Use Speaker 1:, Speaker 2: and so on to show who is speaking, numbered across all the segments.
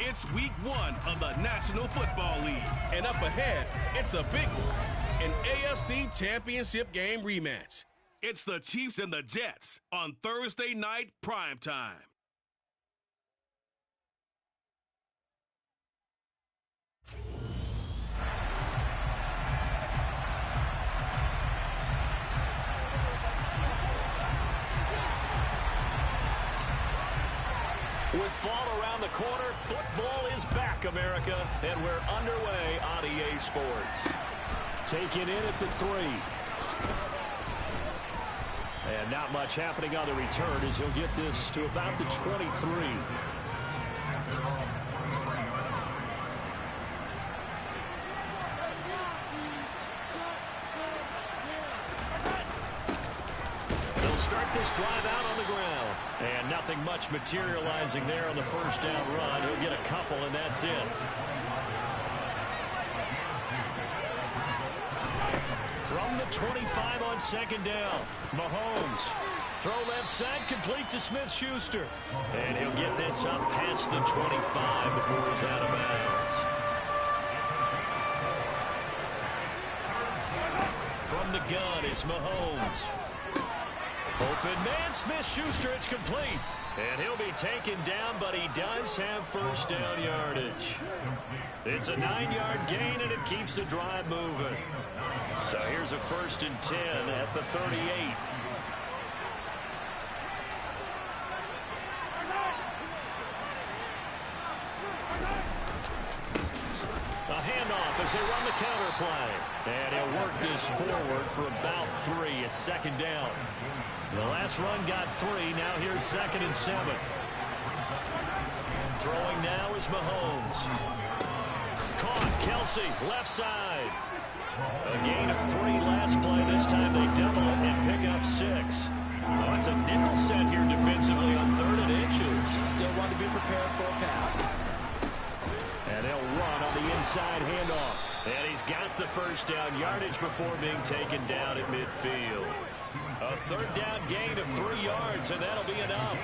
Speaker 1: It's week 1 of the National Football League. And up ahead, it's a big one. An AFC Championship game rematch. It's the Chiefs and the Jets on Thursday night primetime.
Speaker 2: With fall around the corner, football is back, America, and we're underway on EA Sports. Taken in at the 3. And not much happening on the return as he'll get this to about the 23. Start this drive out on the ground. And nothing much materializing there on the first down run. He'll get a couple, and that's it. From the 25 on second down, Mahomes. Throw left side, complete to Smith-Schuster. And he'll get this up past the 25 before he's out of bounds. From the gun, it's Mahomes. Open man, Smith-Schuster, it's complete. And he'll be taken down, but he does have first down yardage. It's a 9-yard gain, and it keeps the drive moving. So here's a 1st and 10 at the 38. A handoff as they run the counter play. And he'll work this forward for about 3 at second down. The last run got 3. Now here's 2nd and 7. Throwing now is Mahomes. Caught. Kelsey, left side. A gain of 3 last play. This time they double it and pick up 6. Oh, it's a nickel set here defensively on 3rd and inches.
Speaker 3: Still want to be prepared for a pass.
Speaker 2: And they'll run on the inside handoff. And he's got the first down yardage before being taken down at midfield. A 3rd down gain of 3 yards, and that'll be enough.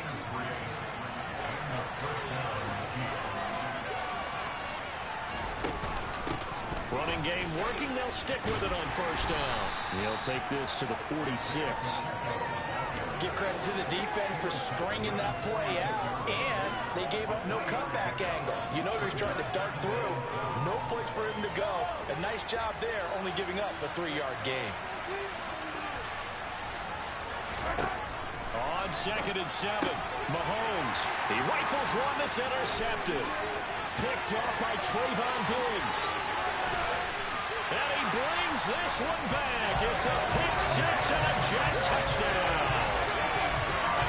Speaker 2: Running game working. They'll stick with it on first down. He'll take this to the 46.
Speaker 3: Give credit to the defense for stringing that play out, and they gave up no cutback angle. You know he's trying to dart through. No place for him to go. A nice job there, only giving up a 3-yard gain.
Speaker 2: On 2nd and 7, Mahomes. He rifles one that's intercepted. Picked up by Trayvon Diggs. And he brings this one back. It's a pick 6 and a jet touchdown.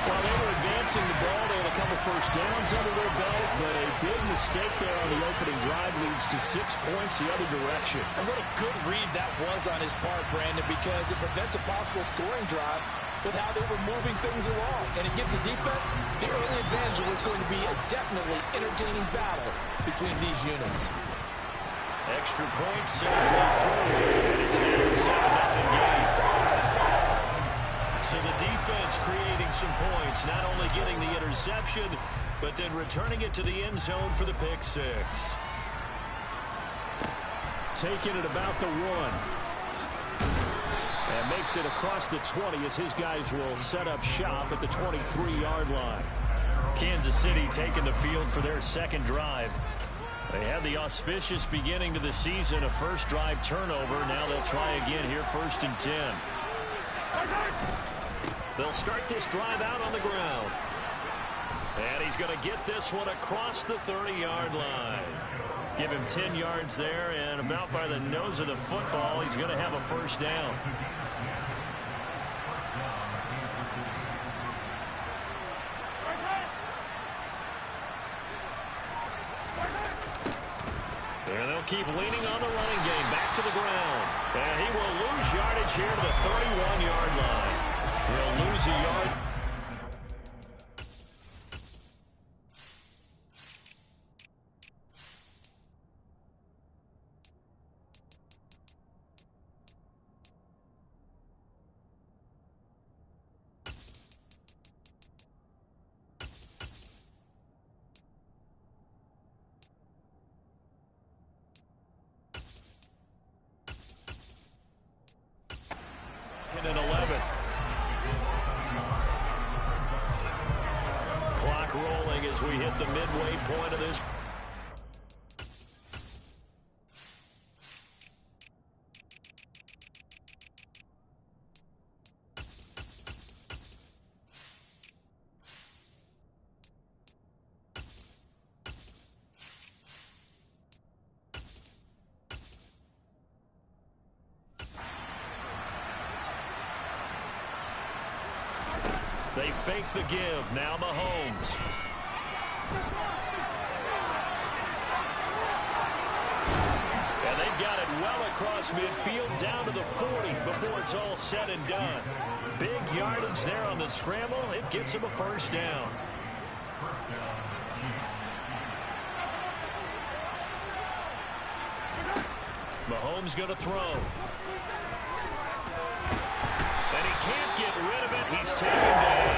Speaker 2: Well, they were advancing the ball. They had a couple first downs under their belt, but a big mistake there on the opening drive leads to 6 points the other direction.
Speaker 3: And what a good read that was on his part, Brandon, because it prevents a possible scoring drive with how they were moving things along. And it gives the defense the early advantage. Was going to be a definitely entertaining battle between these units.
Speaker 2: Extra points safely through, and it's now a 7-0 game. So the defense creating some points, not only getting the interception, but then returning it to the end zone for the pick 6. Taking it about the 1. And makes it across the 20 as his guys will set up shop at the 23-yard line. Kansas City taking the field for their 2nd drive. They had the auspicious beginning to the season, a first drive turnover. Now they'll try again here, 1st and 10. They'll start this drive out on the ground. And he's going to get this one across the 30-yard line. Give him 10 yards there, and about by the nose of the football, he's going to have a first down. And they'll keep leaning on the running game. Back to the ground. And he will lose yardage here to the 31-yard line. He'll lose a yard. clock rolling as we hit the midway point of this. They fake the give. Now Mahomes. And they've got it well across midfield down to the 40 before it's all said and done. Big yardage there on the scramble. It gets him a first down. Mahomes going to throw. And he can't get rid of it. He's taken down.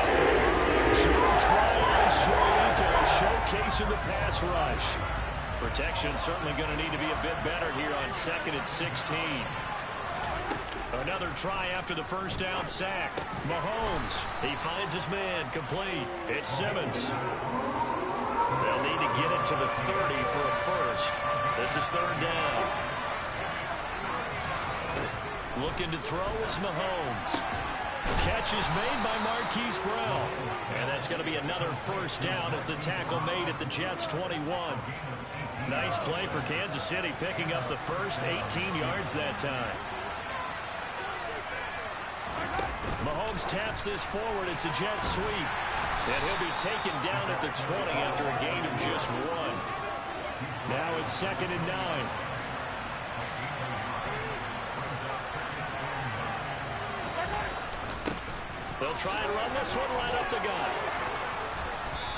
Speaker 2: Short try on Shoyinka, showcasing the pass rush. Protection certainly going to need to be a bit better here on 2nd and 16. Another try after the first down sack. Mahomes, he finds his man, complete. It's Simmons. They'll need to get it to the 30 for a first. This is 3rd down. Looking to throw is Mahomes. Catch is made by Marquise Brown. And that's going to be another first down as the tackle made at the Jets' 21. Nice play for Kansas City, picking up the first 18 yards that time. Mahomes taps this forward. It's a jet sweep. And he'll be taken down at the 20 after a gain of just 1. Now it's 2nd and 9. They'll try and run this one right up the gut.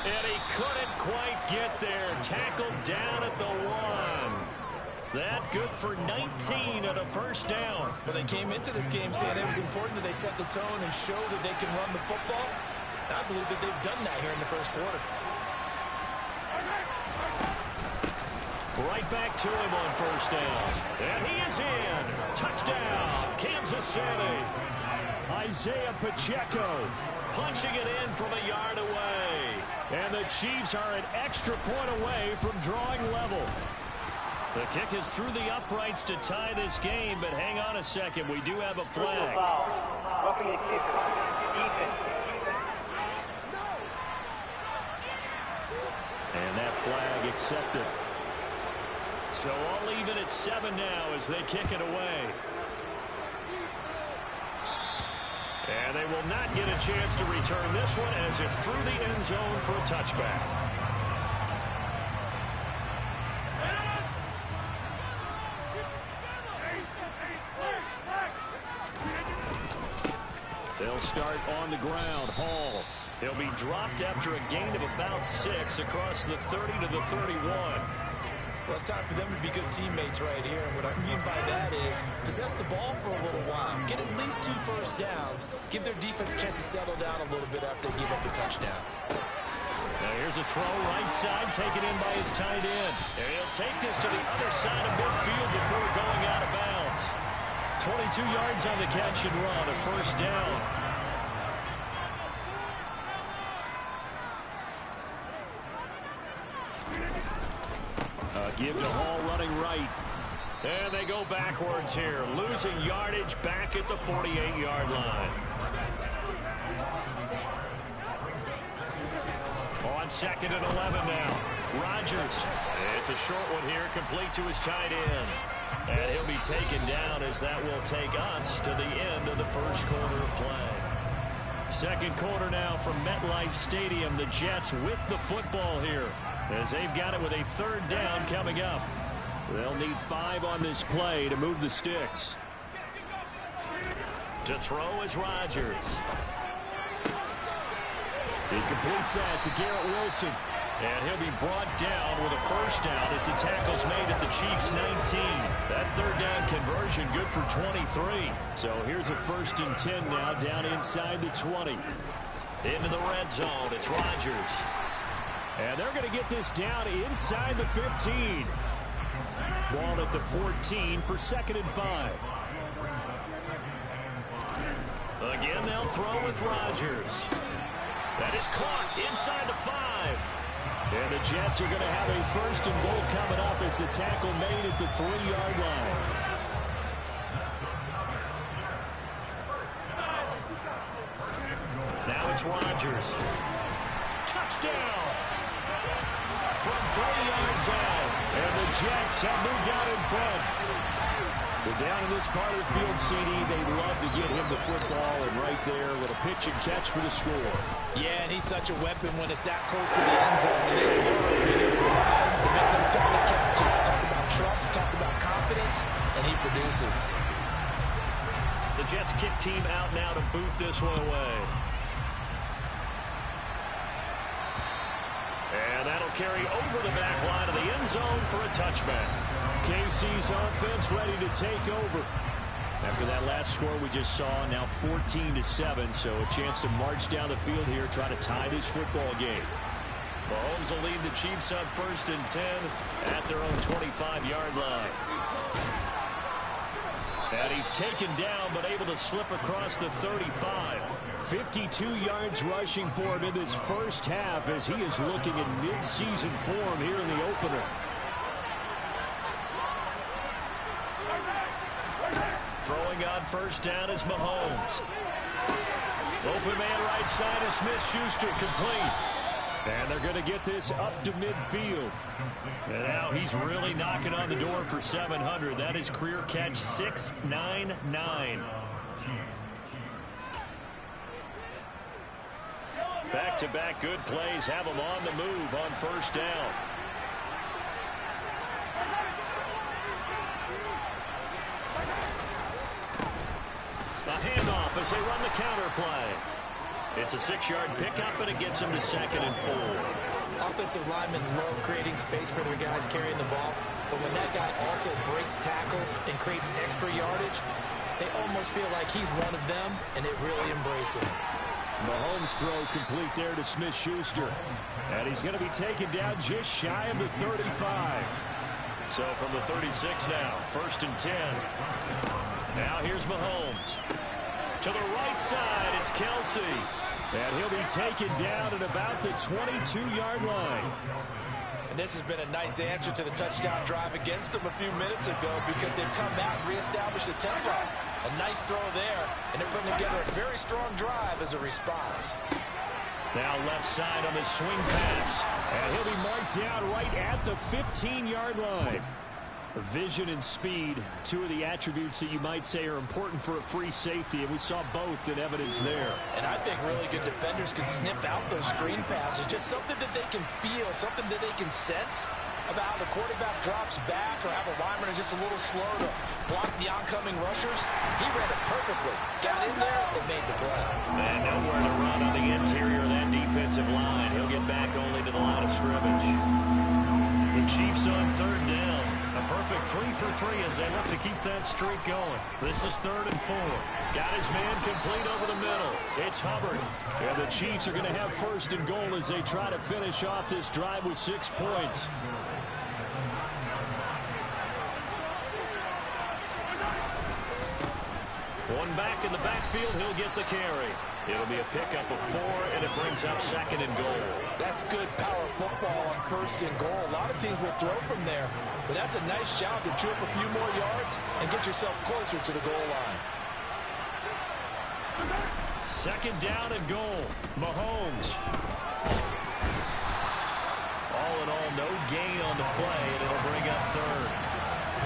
Speaker 2: And he couldn't quite get there. Tackled down at the 1. That good for 19 and a first down.
Speaker 3: Well, they came into this game saying it was important that they set the tone and show that they can run the football. And I believe that they've done that here in the first quarter.
Speaker 2: Right back to him on first down. And he is in. Touchdown, Kansas City. Isaiah Pacheco punching it in from a yard away. And the Chiefs are an extra point away from drawing level. The kick is through the uprights to tie this game, but hang on a second. We do have a flag.
Speaker 4: Roughing the kicker, Ethan.
Speaker 2: And that flag accepted. So all even at 7 now as they kick it away. And they will not get a chance to return this one as it's through the end zone for a touchback. They'll start on the ground. Hall. He'll be dropped after a gain of about 6 across the 30 to the 31.
Speaker 3: Well, it's time for them to be good teammates right here. And what I mean by that is possess the ball for a little while. Get at least 2 first downs. Give their defense a chance to settle down a little bit after they give up the touchdown.
Speaker 2: Now here's a throw right side, taken in by his tight end. And he'll take this to the other side of midfield before going out of bounds. 22 yards on the catch and run, a first down. Give to Hall running right. And they go backwards here. Losing yardage back at the 48-yard line. On 2nd and 11 now. Rodgers. It's a short one here, complete to his tight end. And he'll be taken down as that will take us to the end of the first quarter of play. Second quarter now from MetLife Stadium. The Jets with the football here, as they've got it with a 3rd down coming up. They'll need 5 on this play to move the sticks. To throw is Rodgers. He completes that to Garrett Wilson. And he'll be brought down with a first down as the tackle's made at the Chiefs' 19. That 3rd down conversion good for 23. So here's a 1st and 10 now down inside the 20. Into the red zone. It's Rodgers. And they're going to get this down inside the 15. Ball at the 14 for 2nd and 5. Again, they'll throw with Rodgers. That is caught inside the 5. And the Jets are going to have a first and goal coming up as the tackle made at the 3-yard line. Now it's Rodgers. Touchdown! From 3 yards out. And the Jets have moved out in front. Well, down in this part of the field, CD, they love to get him the football, and right there with a pitch and catch for the score.
Speaker 3: Yeah, and he's such a weapon when it's that close to the end zone. And they run to make those kind of catches. Talk about trust, talk about confidence, and he produces.
Speaker 2: The Jets kick team out now to boot this one away. And that'll carry over the back line of the end zone for a touchback. KC's offense ready to take over. After that last score we just saw, now 14-7, so a chance to march down the field here, try to tie this football game. Mahomes will lead the Chiefs up 1st and 10 at their own 25-yard line. And he's taken down, but able to slip across the 35. 52 yards rushing for him in this first half as he is looking in mid-season form here in the opener. Throwing on first down is Mahomes. Open man right side is Smith-Schuster, complete. And they're going to get this up to midfield. And now he's really knocking on the door for 700. That is career catch 699. Back-to-back good plays have him on the move on first down. A handoff as they run the counter play. It's a 6-yard pickup, and it gets him to 2nd and 4.
Speaker 3: Offensive linemen love creating space for their guys carrying the ball, but when that guy also breaks tackles and creates extra yardage, they almost feel like he's one of them, and they really embrace it.
Speaker 2: Mahomes' throw complete there to Smith-Schuster. And he's going to be taken down just shy of the 35. So from the 36 now, 1st and 10. Now here's Mahomes. To the right side, it's Kelsey. And he'll be taken down at about the 22-yard line.
Speaker 3: And this has been a nice answer to the touchdown drive against them a few minutes ago because they've come out and reestablished the tempo. A nice throw there, and they're putting together a very strong drive as a response.
Speaker 2: Now left side on the swing pass. And he'll be marked down right at the 15-yard line. Vision and speed, two of the attributes that you might say are important for a free safety, and we saw both in evidence there.
Speaker 3: And I think really good defenders can snip out those screen passes, just something that they can feel, something that they can sense about how the quarterback drops back or how the linemen are just a little slow to block the oncoming rushers. He read it perfectly, got in there, and made the play.
Speaker 2: And nowhere to run on the interior of that defensive line. He'll get back only to the line of scrimmage. The Chiefs on 3rd down. A perfect 3 for 3 as they look to keep that streak going. This is 3rd and 4. Got his man complete over the middle. It's Hubbard. And the Chiefs are going to have 1st and goal as they try to finish off this drive with 6 points. One back in the backfield, he'll get the carry. It'll be a pickup of 4, and it brings up 2nd and goal.
Speaker 3: That's good power football on 1st and goal. A lot of teams will throw from there, but that's a nice job to chew up a few more yards and get yourself closer to the goal line.
Speaker 2: 2nd down and goal. Mahomes. All in all, no gain on the play, and it'll bring up 3rd.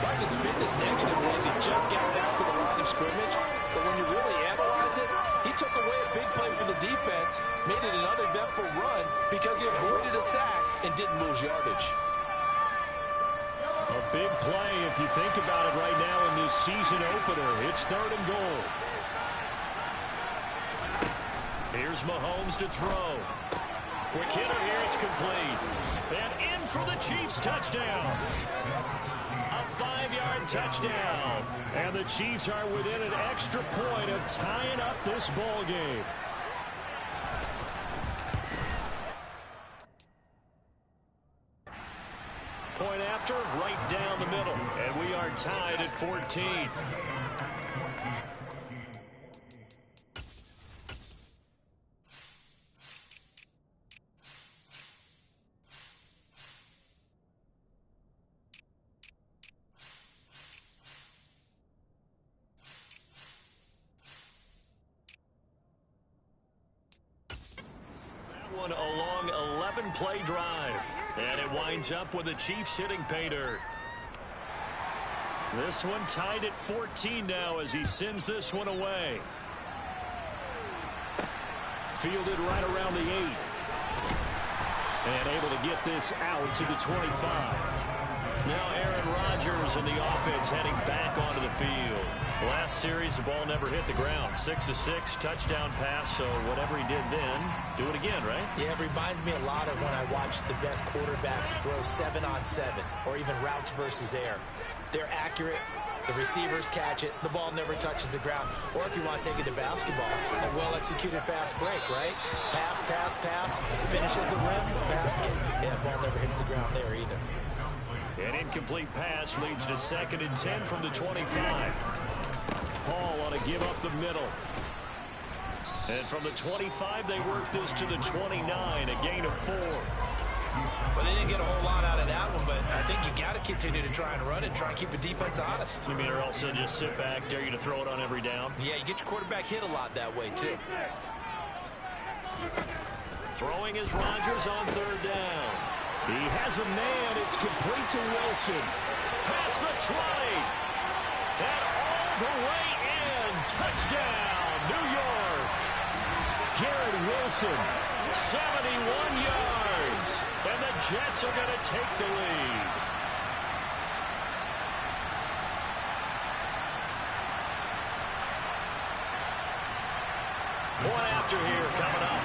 Speaker 3: Market's been this negative because he just got down to the line of scrimmage, but when you really analyze it, he took away a big play for the defense, made it an uneventful run because he avoided a sack and didn't lose yardage.
Speaker 2: A big play if you think about it right now in this season opener. It's 3rd and goal. Here's Mahomes to throw. Quick hitter here, it's complete. And in for the Chiefs touchdown. A 5-yard touchdown. And the Chiefs are within an extra point of tying up this ball game. Point after, right down the middle. And we are tied at 14. long 11-play drive. And it winds up with the Chiefs hitting pay dirt. This one tied at 14 now as he sends this one away. Fielded right around the 8. And able to get this out to the 25. Now Aaron Rodgers and the offense heading back onto the field. Last series, the ball never hit the ground. 6 of 6, touchdown pass, so whatever he did then, do it again, right?
Speaker 3: Yeah, it reminds me a lot of when I watch the best quarterbacks throw 7-on-7 or even routes versus air. They're accurate. The receivers catch it. The ball never touches the ground. Or if you want to take it to basketball, a well-executed fast break, right? Pass, pass, pass. Finish at the rim, basket. Yeah, the ball never hits the ground there either.
Speaker 2: An incomplete pass leads to 2nd and 10 from the 25. Paul ought to give up the middle. And from the 25, they work this to the 29, a gain of 4.
Speaker 3: Well, they didn't get a whole lot out of that one, but I think you got to continue to try and run it, try and keep the defense honest.
Speaker 2: You mean, or also just sit back, dare you to throw it on every down?
Speaker 3: Yeah, you get your quarterback hit a lot that way, too.
Speaker 2: Throwing is Rodgers on 3rd down. He has a man. It's complete to Wilson. Past the 20. And all the way in. Touchdown, New York. Garrett Wilson, 71 yards. And the Jets are going to take the lead. Point after here coming up.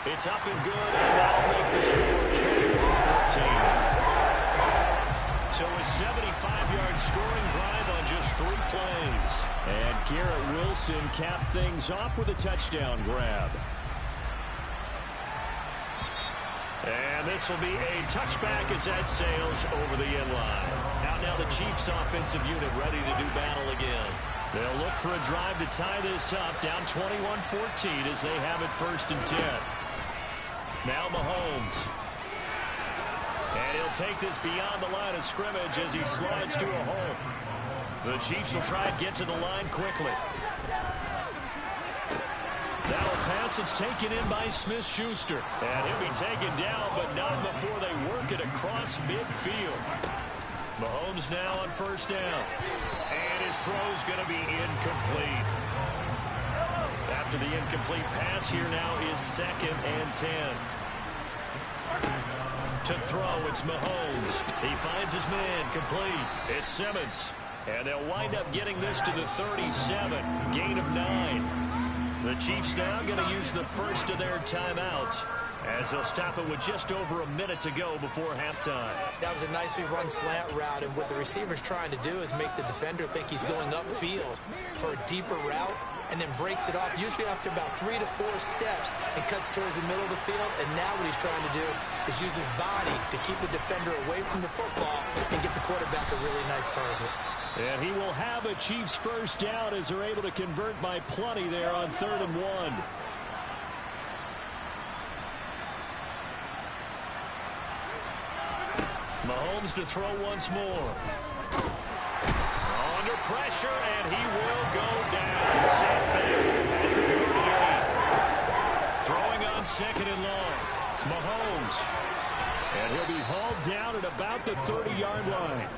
Speaker 2: It's up and good, and that'll make the score 21-14. So a 75-yard scoring drive on just 3 plays. And Garrett Wilson capped things off with a touchdown grab. And this will be a touchback as that sails over the end line. Out now the Chiefs offensive unit ready to do battle again. They'll look for a drive to tie this up, down 21-14 as they have it 1st and 10. Now Mahomes. And he'll take this beyond the line of scrimmage as he slides to a hole. The Chiefs will try and get to the line quickly. Now a pass that's taken in by Smith-Schuster. And he'll be taken down, but not before they work it across midfield. Mahomes now on 1st down. And his throw's going to be incomplete. After the incomplete pass, here now is 2nd and 10. To throw, it's Mahomes. He finds his man, complete. It's Simmons. And they'll wind up getting this to the 37. Gain of 9. The Chiefs now going to use the first of their timeouts as they'll stop it with just over a minute to go before halftime.
Speaker 3: That was a nicely run slant route, and what the receiver's trying to do is make the defender think he's going upfield for a deeper route, and then breaks it off, usually after about 3 to 4 steps, and cuts towards the middle of the field. And now what he's trying to do is use his body to keep the defender away from the football and get the quarterback a really nice target.
Speaker 2: And he will have a Chiefs 1st down as they're able to convert by plenty there on 3rd and 1. Mahomes to throw once more. Under pressure, and he will go down. Set back at the 38. Throwing on 2nd and long. Mahomes. And he'll be hauled down at about the 30-yard line.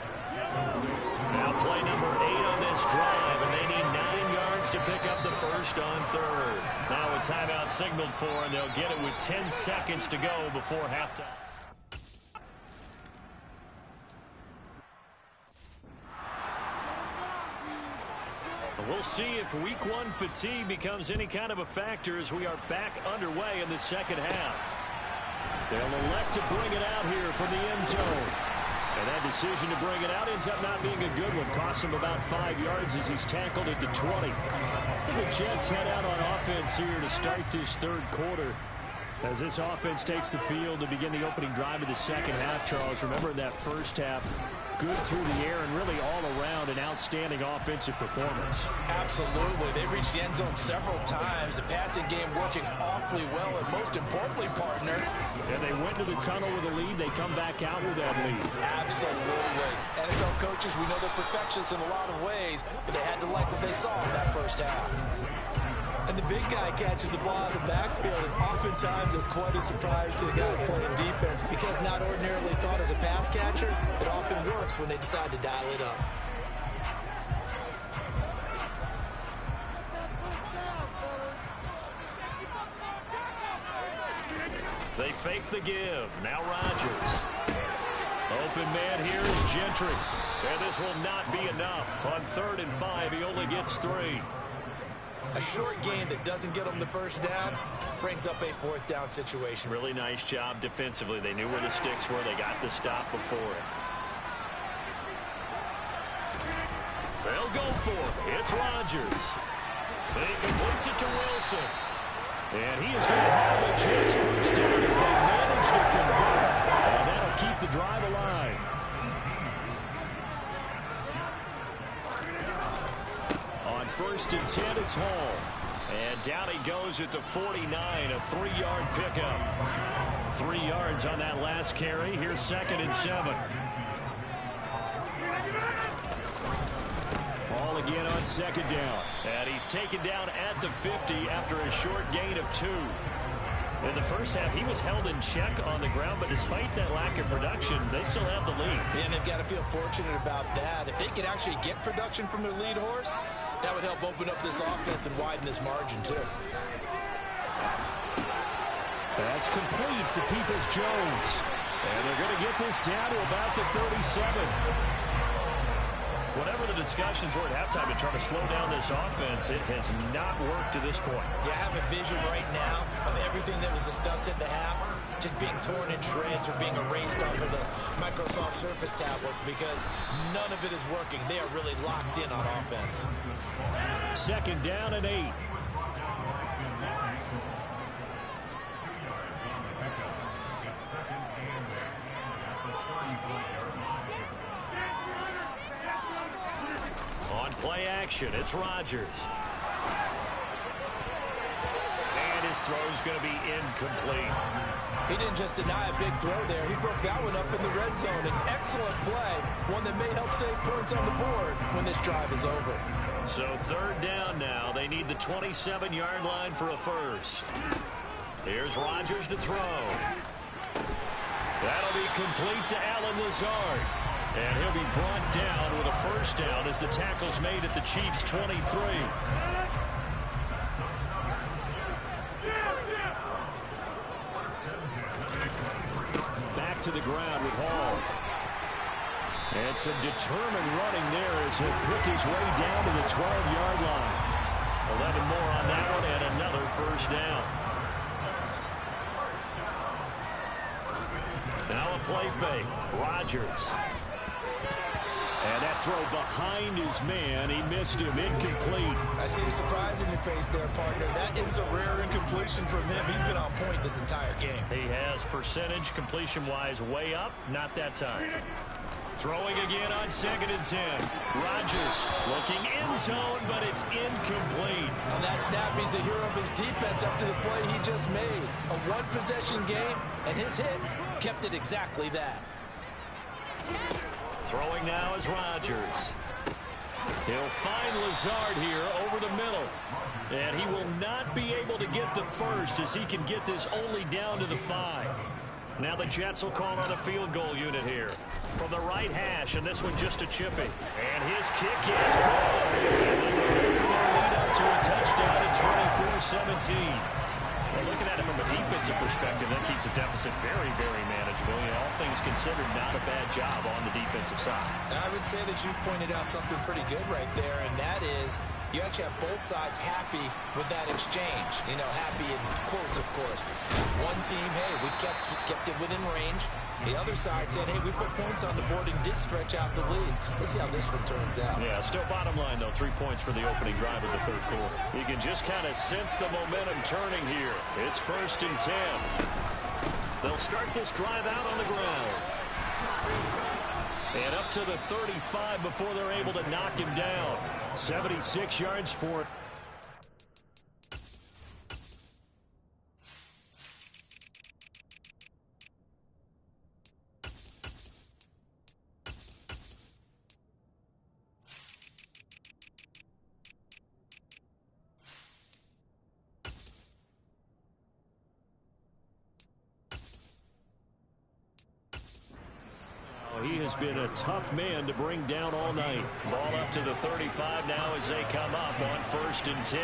Speaker 2: Now play number 8 on this drive, and they need 9 yards to pick up the first on 3rd. Now a timeout signaled for, and they'll get it with 10 seconds to go before halftime. We'll see if week 1 fatigue becomes any kind of a factor as we are back underway in the 2nd half. They'll elect to bring it out here from the end zone. And that decision to bring it out ends up not being a good one. Costs him about 5 yards as he's tackled at the 20. The Jets head out on offense here to start this 3rd quarter. As this offense takes the field to begin the opening drive of the second half, Charles, remember in that first half, good through the air and really all around an outstanding offensive performance.
Speaker 3: Absolutely. They reached the end zone several times. The passing game working awfully well, and most importantly, partner.
Speaker 2: And they went to the tunnel with a lead. They come back out with that lead.
Speaker 3: Absolutely. NFL coaches, we know they're perfectionists in a lot of ways, but they had to like what they saw in that first half.
Speaker 5: And the big guy catches the ball out of the backfield, and oftentimes it's quite a surprise to the guys playing defense because not ordinarily thought as a pass catcher, it often works when they decide to dial it up.
Speaker 2: They fake the give. Now Rodgers. Open man here is Gentry. And this will not be enough. On 3rd and 5, he only gets 3.
Speaker 5: A short gain that doesn't get them the first down brings up a 4th down situation.
Speaker 2: Really nice job defensively. They knew where the sticks were. They got the stop before it. They'll go for it. It's Rodgers. He completes it to Wilson. And he is going to have the Jets first down as they manage to convert. And that'll keep the drive alive. On 1st and 10, it's Hall. And down he goes at the 49, a 3-yard pickup. 3 yards on that last carry. Here's 2nd and 7. Hall again on 2nd down. And he's taken down at the 50 after a short gain of 2. In the first half, he was held in check on the ground, but despite that lack of production, they still have the lead.
Speaker 5: And they've got to feel fortunate about that. If they can actually get production from their lead horse, that would help open up this offense and widen this margin, too.
Speaker 2: That's complete to Peoples-Jones. And they're going to get this down to about the 37. Whatever the discussions were at halftime to try to slow down this offense, it has not worked to this point.
Speaker 5: Yeah, I have a vision right now of everything that was discussed at the half just being torn in shreds or being erased off of the Microsoft Surface tablets because none of it is working. They are really locked in on offense.
Speaker 2: 2nd down and 8. On play action, it's Rodgers. And his throw's going to be incomplete.
Speaker 5: He didn't just deny a big throw there. He broke that one up in the red zone. An excellent play, one that may help save points on the board when this drive is over.
Speaker 2: So 3rd down now. They need the 27-yard line for a first. Here's Rodgers to throw. That'll be complete to Allen Lazard. And he'll be brought down with a first down as the tackle's made at the Chiefs' 23. Back to the ground with Hall. And some determined running there as he'll pick his way down to the 12-yard line. 11 more on that one and another first down. Now a play fake. Rodgers. And that throw behind his man. He missed him. Incomplete.
Speaker 5: I see the surprise in your face there, partner. That is a rare incompletion from him. He's been on point this entire game.
Speaker 2: He has percentage completion-wise way up. Not that time. Throwing again on 2nd and 10. Rodgers looking end zone, but it's incomplete.
Speaker 5: On that snap, he's the hero of his defense up to the play he just made. A one-possession game, and his hit kept it exactly that.
Speaker 2: Throwing now is Rodgers. He'll find Lazard here over the middle. And he will not be able to get the first as he can get this only down to the 5. Now the Jets will call on a field goal unit here. From the right hash, and this one just a chippy. And his kick is good. And they lead up to a touchdown at 24-17. Well, looking at it from a defensive perspective, that keeps the deficit very, very manageable. You know, all things considered, not a bad job on the defensive side.
Speaker 5: I would say that you've pointed out something pretty good right there, and that is you actually have both sides happy with that exchange. You know, happy in quotes, of course. One team, hey, we've kept it within range. The other side said, hey, we put points on the board and did stretch out the lead. Let's see how this one turns out.
Speaker 2: Yeah, still bottom line, though. 3 points for the opening drive of the third quarter. You can just kind of sense the momentum turning here. It's 1st and 10. They'll start this drive out on the ground. And up to the 35 before they're able to knock him down. 76 yards for it. He has been a tough man to bring down all night. Ball up to the 35 now as they come up on 1st and 10.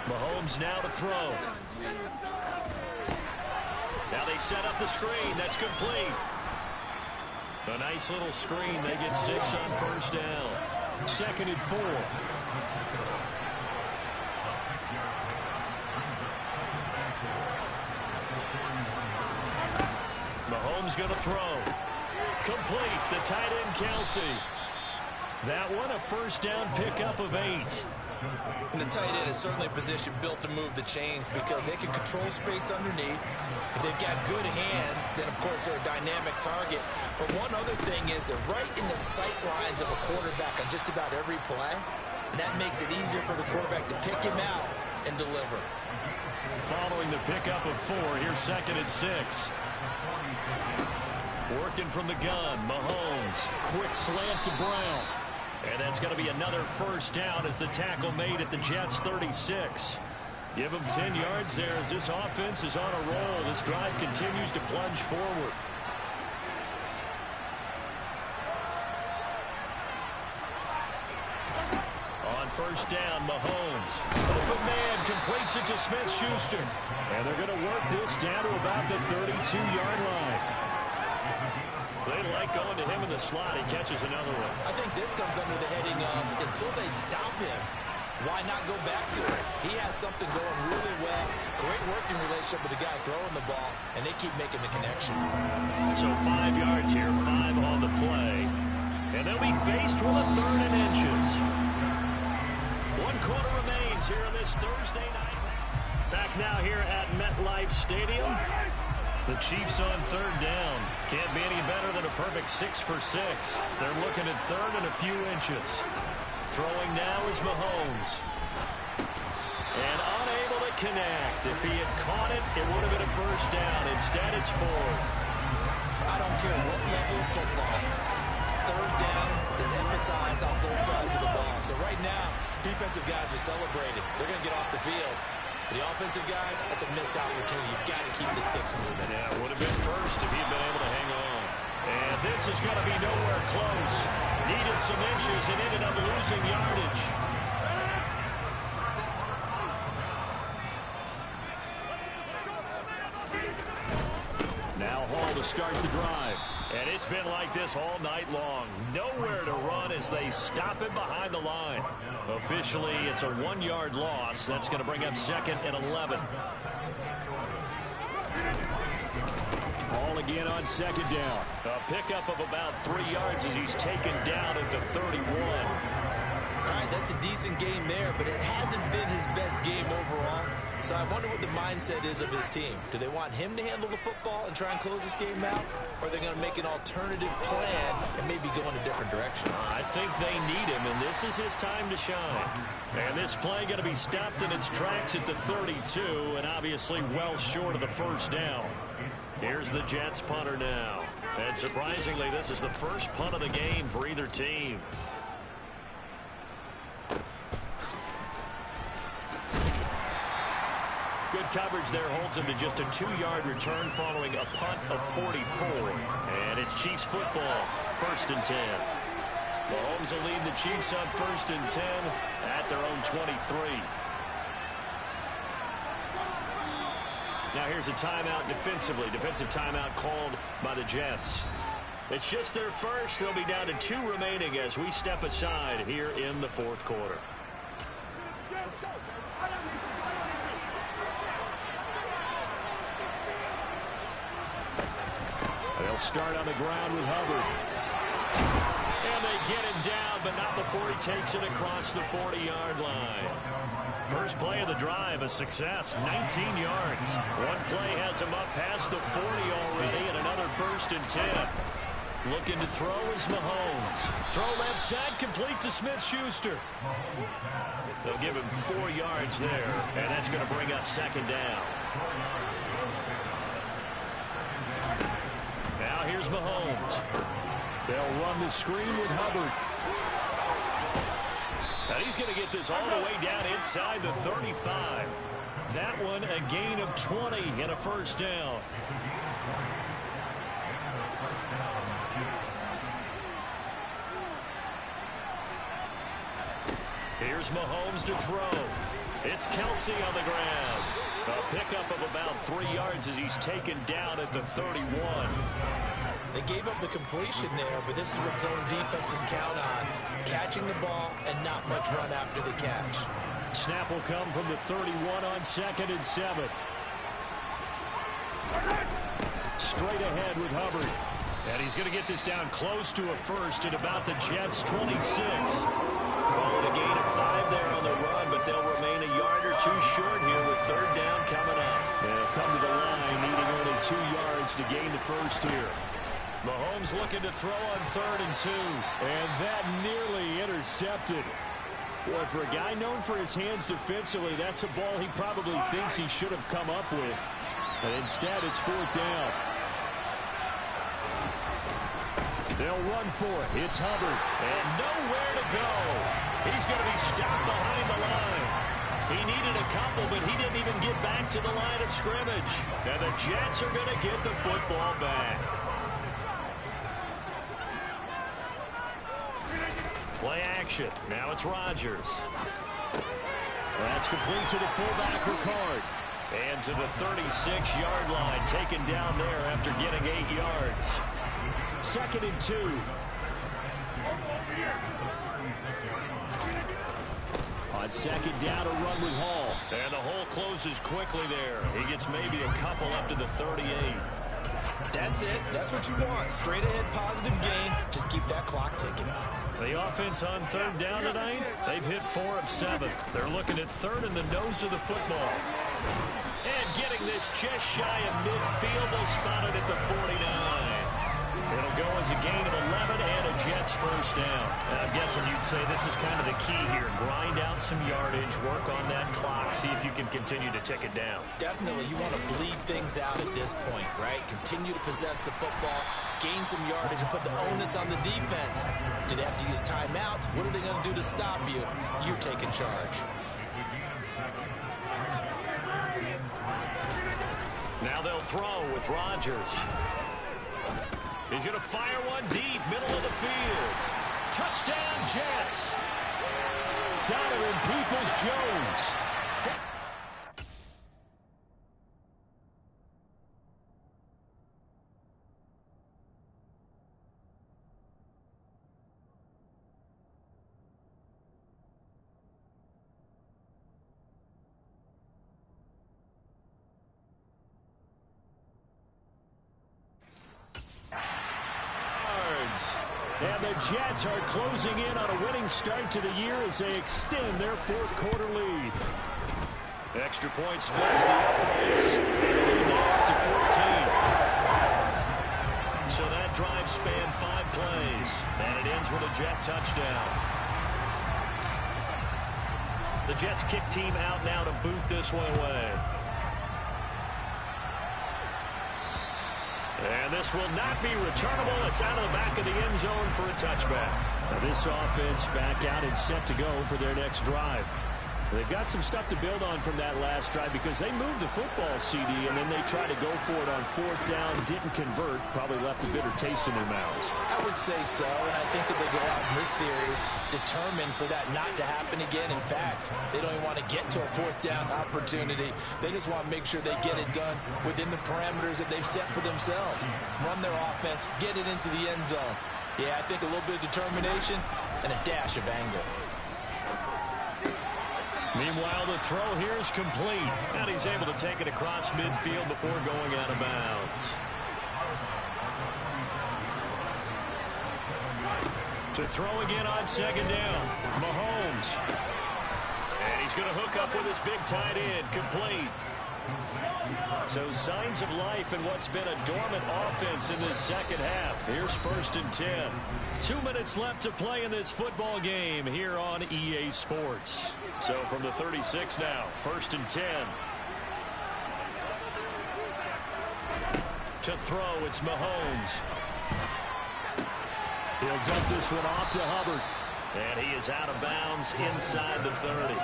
Speaker 2: Mahomes now to throw. Now they set up the screen. That's complete. A nice little screen. They get 6 on 1st down. 2nd and 4. Mahomes going to throw. Complete. The tight end, Kelsey. That one a 1st down pickup of 8.
Speaker 5: And the tight end is certainly a position built to move the chains because they can control space underneath. If they've got good hands, then, of course, they're a dynamic target. But one other thing is they're right in the sight lines of a quarterback on just about every play. And that makes it easier for the quarterback to pick him out and deliver.
Speaker 2: Following the pickup of 4, here's 2nd and 6. Working from the gun, Mahomes. Quick slant to Brown. And that's going to be another 1st down as the tackle made at the Jets' 36. Give them 10 yards there as this offense is on a roll. This drive continues to plunge forward. On 1st down, Mahomes. Open man completes it to Smith-Schuster. And they're going to work this down to about the 32-yard line. They like going to him in the slot. He catches another one.
Speaker 5: I think this comes under the heading of until they stop him, why not go back to it? He has something going really well. Great working relationship with the guy throwing the ball, and they keep making the connection.
Speaker 2: So 5 yards here, 5 on the play. And they'll be faced with a 3rd and inches. 1 quarter remains here on this Thursday night. Back now here at MetLife Stadium. The Chiefs on 3rd down. Can't be any better than a perfect 6 for 6. They're looking at 3rd and a few inches. Throwing now is Mahomes. And unable to connect. If he had caught it, it would have been a 1st down. Instead, it's 4th.
Speaker 5: I don't care what level of football. 3rd down is emphasized on both sides of the ball. So right now, defensive guys are celebrating. They're going to get off the field. For the offensive guys, that's a missed opportunity. You've got to keep the sticks moving.
Speaker 2: Yeah, it would have been 1st if he had been able to hang on. And this is going to be nowhere close. Needed some inches and ended up losing yardage. Now Hall to start the drive. And it's been like this all night long. Nowhere to run as they stop him behind the line. Officially, it's a 1-yard loss. That's going to bring up 2nd and 11. Ball again on 2nd down. A pickup of about 3 yards as he's taken down at the 31.
Speaker 5: All right, that's a decent game there, but it hasn't been his best game overall. So I wonder what the mindset is of his team. Do they want him to handle the football and try and close this game out? Or are they going to make an alternative plan and maybe go in a different direction?
Speaker 2: I think they need him, and this is his time to shine. And this play going to be stopped in its tracks at the 32, and obviously well short of the 1st down. Here's the Jets punter now. And surprisingly, this is the first punt of the game for either team. Good coverage there holds him to just a 2-yard return following a punt of 44. And it's Chiefs football, 1st and 10. Mahomes will lead the Chiefs on 1st and 10 at their own 23. Now here's a timeout defensively. Defensive timeout called by the Jets. It's just their first. They'll be down to 2 remaining as we step aside here in the fourth quarter. They'll start on the ground with Hubbard. And they get him down, but not before he takes it across the 40-yard line. First play of the drive, a success, 19 yards. One play has him up past the 40 already, and another 1st and 10. Looking to throw is Mahomes. Throw left side, complete to Smith-Schuster. They'll give him 4 yards there, and that's going to bring up 2nd down. Now here's Mahomes. They'll run the screen with Hubbard. And he's going to get this all the way down inside the 35. That one a gain of 20 and a 1st down. Here's Mahomes to throw. It's Kelsey on the ground. A pickup of about 3 yards as he's taken down at the 31.
Speaker 5: They gave up the completion there, but this is what zone defenses count on. Catching the ball and not much run after the catch.
Speaker 2: Snap will come from the 31 on 2nd and 7. Straight ahead with Hubbard. And he's going to get this down close to a 1st at about the Jets' 26. Call it a gain of 5 there on the run, but they'll remain a yard or 2 short here with 3rd down coming up. They'll come to the line needing only 2 yards to gain the 1st here. Mahomes looking to throw on 3rd and 2. And that nearly intercepted. Boy, for a guy known for his hands defensively, that's a ball he probably thinks he should have come up with. But instead, it's 4th down. They'll run for it. It's Hubbard. And nowhere to go. He's going to be stopped behind the line. He needed a couple, but he didn't even get back to the line of scrimmage. And the Jets are going to get the football back. Play action. Now it's Rodgers. That's complete to the fullback Ricard. And to the 36-yard line, taken down there after getting 8 yards. 2nd and 2. On 2nd down, a run with Hall. And the hole closes quickly there. He gets maybe a couple up to the 38.
Speaker 5: That's it. That's what you want. Straight ahead positive gain. Just keep that clock ticking.
Speaker 2: The offense on 3rd down tonight, they've hit 4 of 7. They're looking at 3rd in the nose of the football. And getting this just shy of midfield, they'll spot it at the 49. It'll go as a gain of 11 and a Jets 1st down. I'm guessing you'd say this is kind of the key here. Grind out some yardage, work on that clock, see if you can continue to tick it down.
Speaker 5: Definitely, you want to bleed things out at this point, right? Continue to possess the football, gain some yardage, and put the onus on the defense. Do they have to use timeouts? What are they going to do to stop you? You're taking charge.
Speaker 2: Now they'll throw with Rodgers. He's going to fire one deep, middle of the field. Touchdown, Jets. Donovan Peoples-Jones. And the Jets are closing in on a winning start to the year as they extend their 4th quarter lead. Extra point splits the uprights. Up to 14. So that drive spanned 5 plays. And it ends with a Jet touchdown. The Jets kick team out now to boot this one away. And this will not be returnable. It's out of the back of the end zone for a touchback. Now this offense back out and set to go for their next drive. They've got some stuff to build on from that last drive because they moved the football, CD, and then they tried to go for it on 4th down, didn't convert, probably left a bitter taste in their mouths.
Speaker 5: I would say so, and I think that they go out in this series determined for that not to happen again. In fact, they don't even want to get to a 4th down opportunity. They just want to make sure they get it done within the parameters that they've set for themselves. Run their offense, get it into the end zone. Yeah, I think a little bit of determination and a dash of anger.
Speaker 2: Meanwhile, the throw here is complete, and he's able to take it across midfield before going out of bounds. To throw again on 2nd down, Mahomes. And he's going to hook up with his big tight end, complete. So signs of life in what's been a dormant offense in this second half. Here's 1st and 10. 2 minutes left to play in this football game here on EA Sports. So from the 36 now, 1st and 10. To throw, it's Mahomes. He'll dump this one off to Hubbard. And he is out of bounds inside the 30.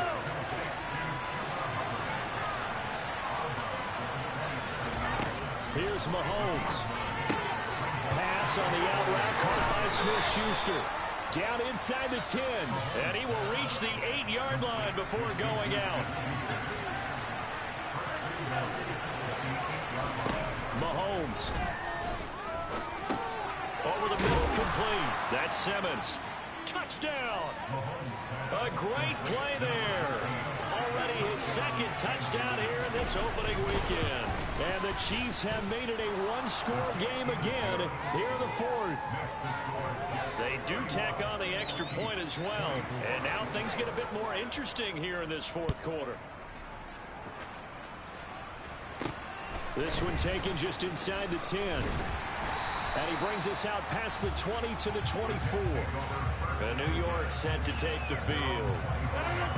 Speaker 2: Here's Mahomes. Pass on the out route, caught by Smith-Schuster. Down inside the 10. And he will reach the 8-yard line before going out. Mahomes. Over the middle, complete. That's Simmons. Touchdown. A great play there. Already his 2nd touchdown here in this opening weekend. And the Chiefs have made it a one-score game again here in the 4th. They do tack on the extra point as well. And now things get a bit more interesting here in this 4th quarter. This one taken just inside the 10. And he brings us out past the 20 to the 24. And New York set to take the field.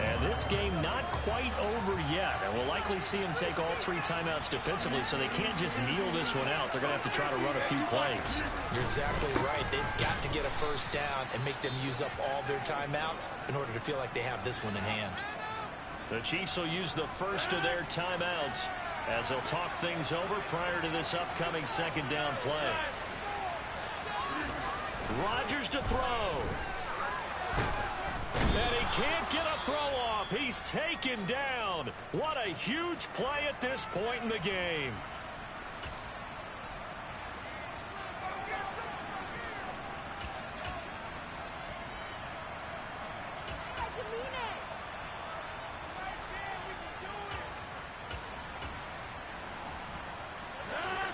Speaker 2: And this game not quite over yet. And we'll likely see him take all 3 timeouts defensively, so they can't just kneel this one out. They're going to have to try to run a few plays.
Speaker 5: You're exactly right. They've got to get a 1st down and make them use up all their timeouts in order to feel like they have this one in hand.
Speaker 2: The Chiefs will use the first of their timeouts as they'll talk things over prior to this upcoming 2nd down play. Rodgers to throw. And he can't get a throw off. He's taken down. What a huge play at this point in the game.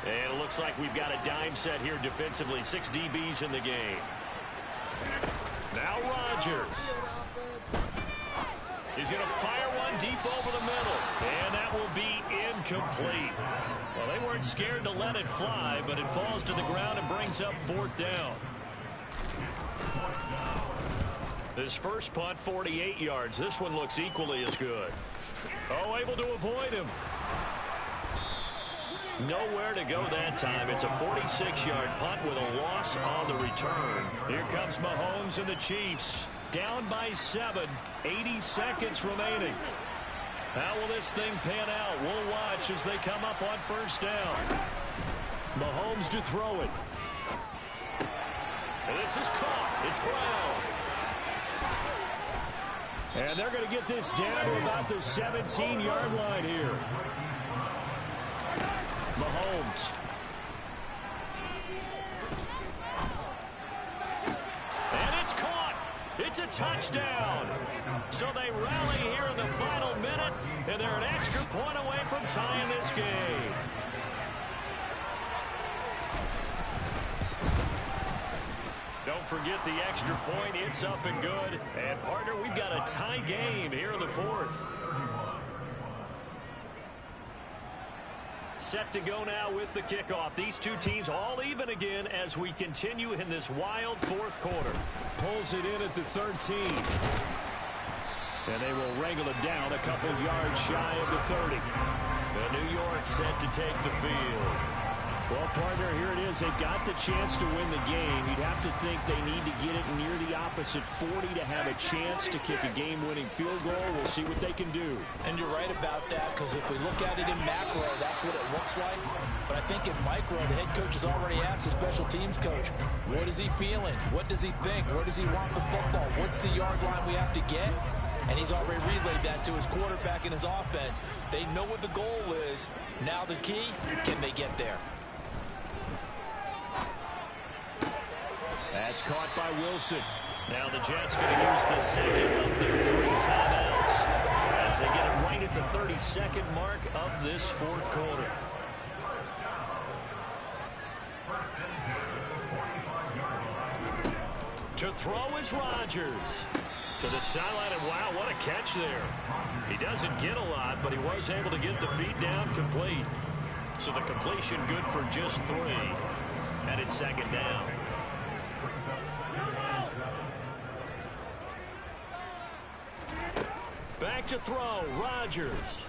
Speaker 2: And it looks like we've got a dime set here defensively. 6 DBs in the game. Now Rodgers. He's going to fire one deep over the middle. And that will be incomplete. Well, they weren't scared to let it fly, but it falls to the ground and brings up 4th down. This first punt, 48 yards. This one looks equally as good. Oh, able to avoid him. Nowhere to go that time. It's a 46-yard punt with a loss on the return. Here comes Mahomes and the Chiefs. Down by 7. 80 seconds remaining. How will this thing pan out? We'll watch as they come up on 1st down. Mahomes to throw it. And this is caught. It's Brown. And they're going to get this down to about the 17-yard line here. Mahomes. And it's caught. It's a touchdown. So they rally here in the final minute, and they're an extra point away from tying this game. Don't forget the extra point. It's up and good. And, partner, we've got a tie game here in the 4th. Set to go now with the kickoff. These two teams all even again as we continue in this wild 4th quarter. Pulls it in at the 13. And they will wrangle it down a couple yards shy of the 30. And New York set to take the field. Well, partner, here it is. They've got the chance to win the game. You'd have to think they need to get it near the opposite 40 to have a chance to kick a game-winning field goal. We'll see what they can do.
Speaker 5: And you're right about that, because if we look at it in macro, that's what it looks like. But I think in micro, the head coach has already asked the special teams coach, what is he feeling? What does he think? Where does he want the football? What's the yard line we have to get? And he's already relayed that to his quarterback and his offense. They know what the goal is. Now the key, can they get there?
Speaker 2: That's caught by Wilson. Now the Jets going to use the second of their 3 timeouts as they get it right at the 32nd mark of this fourth quarter. To throw is Rodgers. To the sideline, and wow, what a catch there. He doesn't get a lot, but he was able to get the feet down complete. So the completion good for just 3. And it's second down. Back to throw, Rodgers.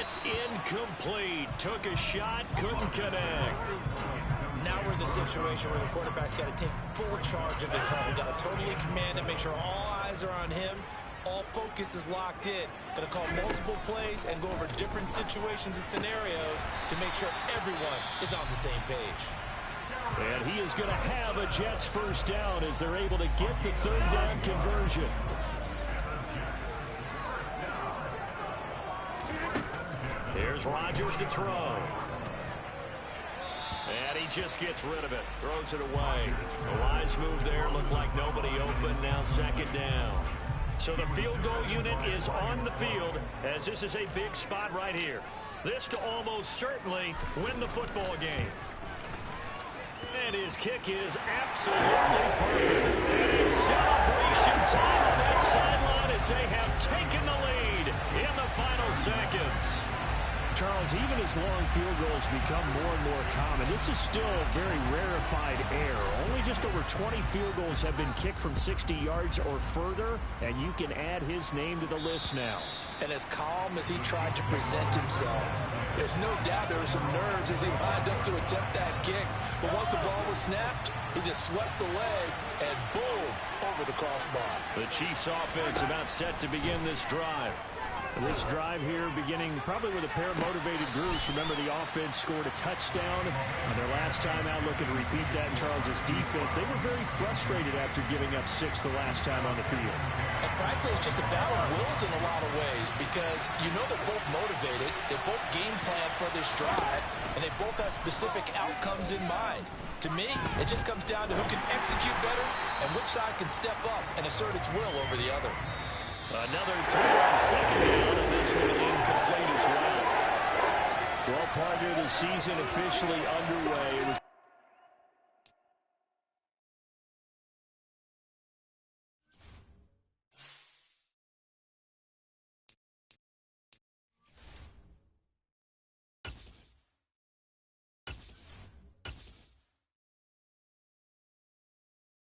Speaker 2: It's incomplete. Took a shot, couldn't connect.
Speaker 5: Now we're in the situation where the quarterback's got to take full charge of his head. We've got to totally command it, make sure all eyes are on him. All focus is locked in. Going to call multiple plays and go over different situations and scenarios to make sure everyone is on the same page.
Speaker 2: And he is going to have a Jets first down as they're able to get the third down conversion. Here's Rodgers to throw. And he just gets rid of it. Throws it away. A wise move there. Looked like nobody open. Now second down. So the field goal unit is on the field as this is a big spot right here. This to almost certainly win the football game. And his kick is absolutely perfect. And it's celebration time on that sideline as they have taken the lead in the final seconds. Charles, even as long field goals become more and more common, this is still very rarefied air. Only just over 20 field goals have been kicked from 60 yards or further, and you can add his name to the list now.
Speaker 5: And as calm as he tried to present himself, there's no doubt there were some nerves as he lined up to attempt that kick. But once the ball was snapped, he just swept the leg and boom, over the crossbar.
Speaker 2: The Chiefs offense about set to begin this drive. This drive here beginning probably with a pair of motivated groups. Remember, the offense scored a touchdown on their last time out, looking to repeat that in Charles's defense. They were very frustrated after giving up 6 the last time on the field.
Speaker 5: And frankly, it's just a battle of wills in a lot of ways because you know they're both motivated, they both game plan for this drive, and they both have specific outcomes in mind. To me, it just comes down to who can execute better and which side can step up and assert its will over the other.
Speaker 2: Another throw on second down, and this one incomplete as well. Well, partner, the season officially underway. It was